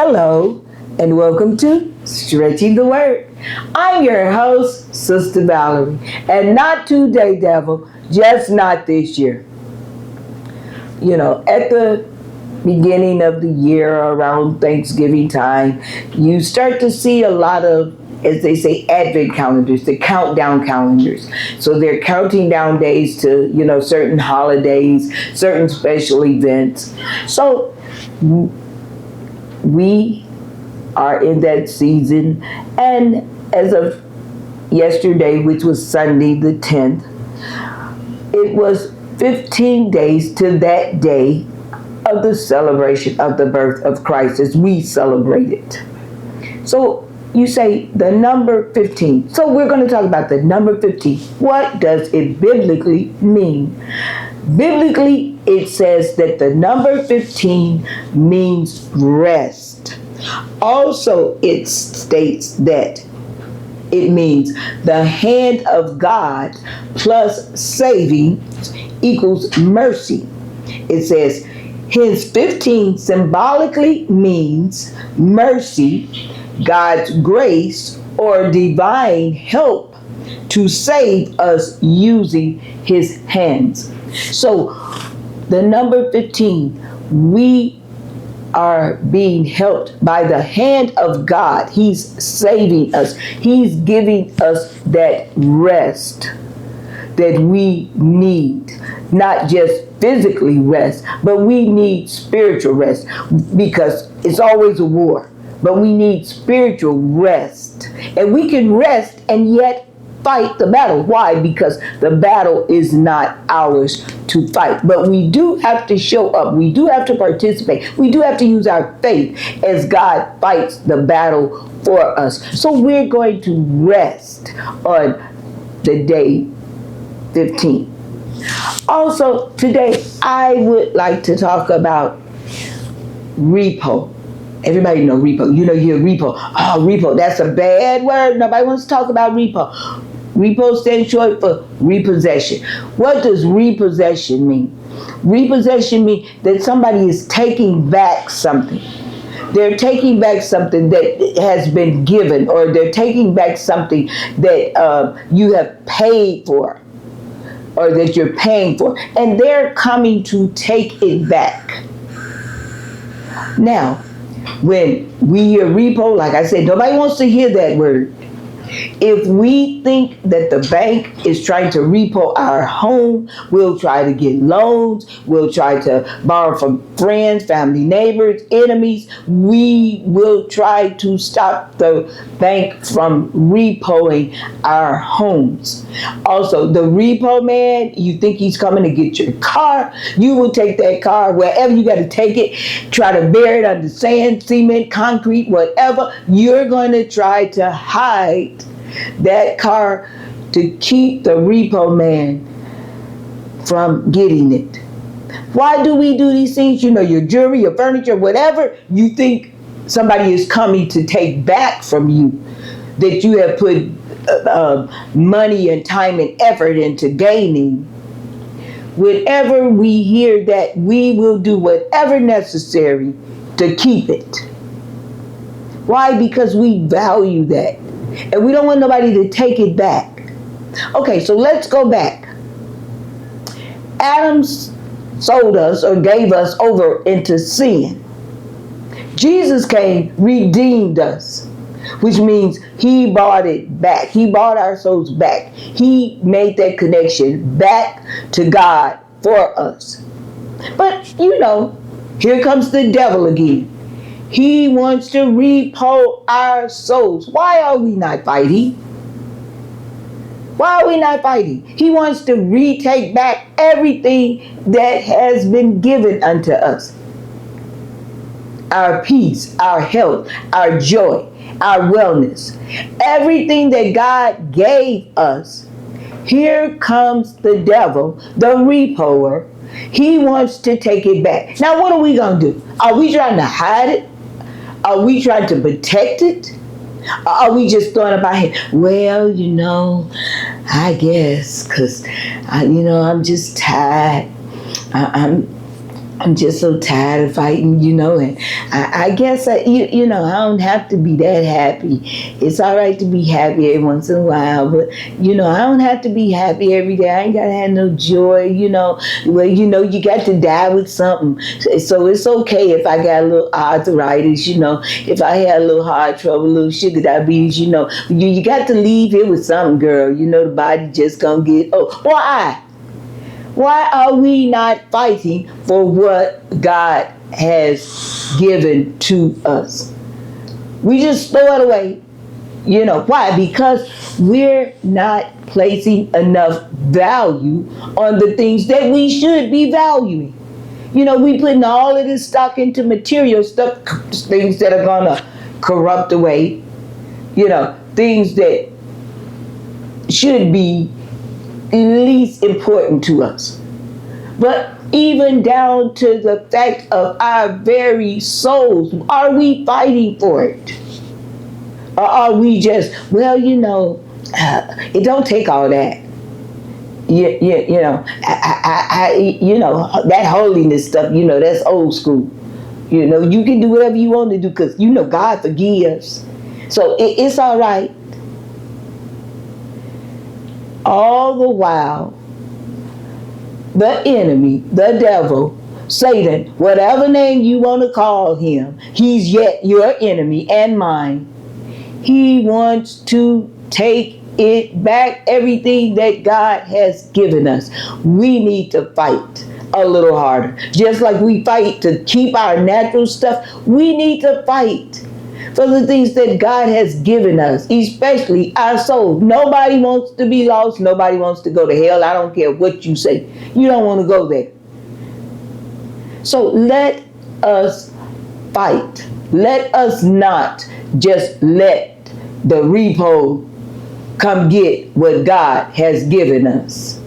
Hello, and welcome to Stretching the Word. I'm your host, Sister Valerie, and not today, devil, just not this year. At the beginning of the year, around Thanksgiving time, you start to see a lot of, as they say, advent calendars, the countdown calendars. So they're counting down days to, certain holidays, certain special events. So we are in that season, and as of yesterday, which was Sunday the 10th, it was 15 days to that day of the celebration of the birth of Christ as we celebrate it. So you say the number 15. So we're going to talk about the number 15. What does it biblically mean? Biblically, it says that the number 15 means rest. Also, it states that it means the hand of God plus saving equals mercy. It says, hence 15 symbolically means mercy, God's grace, or divine help to save us using his hands. So, the number 15, we are being helped by the hand of God. He's saving us. He's giving us that rest that we need. Not just physically rest, but we need spiritual rest, because it's always a war. But we need spiritual rest. And we can rest and yet fight the battle. Why? Because the battle is not ours to fight. But we do have to show up. We do have to participate. We do have to use our faith as God fights the battle for us. So we're going to rest on the day 15. Also, today I would like to talk about repo. Everybody know repo. You hear repo. Oh, repo. That's a bad word. Nobody wants to talk about repo. Repo stands short for repossession. What does repossession mean? Repossession means that somebody is taking back something. They're taking back something that has been given, or they're taking back something that you have paid for, or that you're paying for, and they're coming to take it back. Now, when we hear repo, like I said, nobody wants to hear that word. If we think that the bank is trying to repo our home, we'll try to get loans, we'll try to borrow from friends, family, neighbors, enemies. We will try to stop the bank from repoing our homes. Also, the repo man, you think he's coming to get your car, you will take that car wherever you got to take it, try to bury it under sand, cement, concrete, whatever. You're going to try to hide that car to keep the repo man from getting it. Why do we do these things? Your jewelry, your furniture, whatever you think somebody is coming to take back from you, that you have put money and time and effort into gaining. Whenever we hear that, we will do whatever necessary to keep it. Why? Because we value that. And we don't want nobody to take it back. Okay, so let's go back. Adam sold us, or gave us over into sin. Jesus came, redeemed us, which means he bought it back. He bought our souls back. He made that connection back to God for us. But, here comes the devil again. He wants to repo our souls. Why are we not fighting? Why are we not fighting? He wants to retake back everything that has been given unto us. Our peace, our health, our joy, our wellness. Everything that God gave us. Here comes the devil, the repoer. He wants to take it back. Now, what are we going to do? Are we trying to hide it? Are we trying to protect it? Or are we just throwing up our head? Well, I guess, because, I'm just tired. I'm just so tired of fighting, and I guess I don't have to be that happy. It's all right to be happy every once in a while, but I don't have to be happy every day. I ain't gotta have no joy. Well, you got to die with something, so it's okay if I got a little arthritis. If I had a little heart trouble, a little sugar diabetes. You got to leave here with something, girl. The body just gonna get. Oh, why? Why are we not fighting for what God has given to us? We just throw it away. Why? Because we're not placing enough value on the things that we should be valuing. We putting all of this stock into material stuff, things that are gonna corrupt away. Things that should be least important to us. But even down to the fact of our very souls, are we fighting for it? Or are we just, it don't take all that. That holiness stuff, that's old school. You can do whatever you want to do because God forgives. So it's all right. All the while, the enemy, the devil, Satan, whatever name you want to call him, he's yet your enemy and mine. He wants to take it back, everything that God has given us. We need to fight a little harder. Just like we fight to keep our natural stuff, we need to fight for the things that God has given us, especially our souls. Nobody wants to be lost. Nobody wants to go to hell. I don't care what you say. You don't want to go there. So let us fight. Let us not just let the repo come get what God has given us.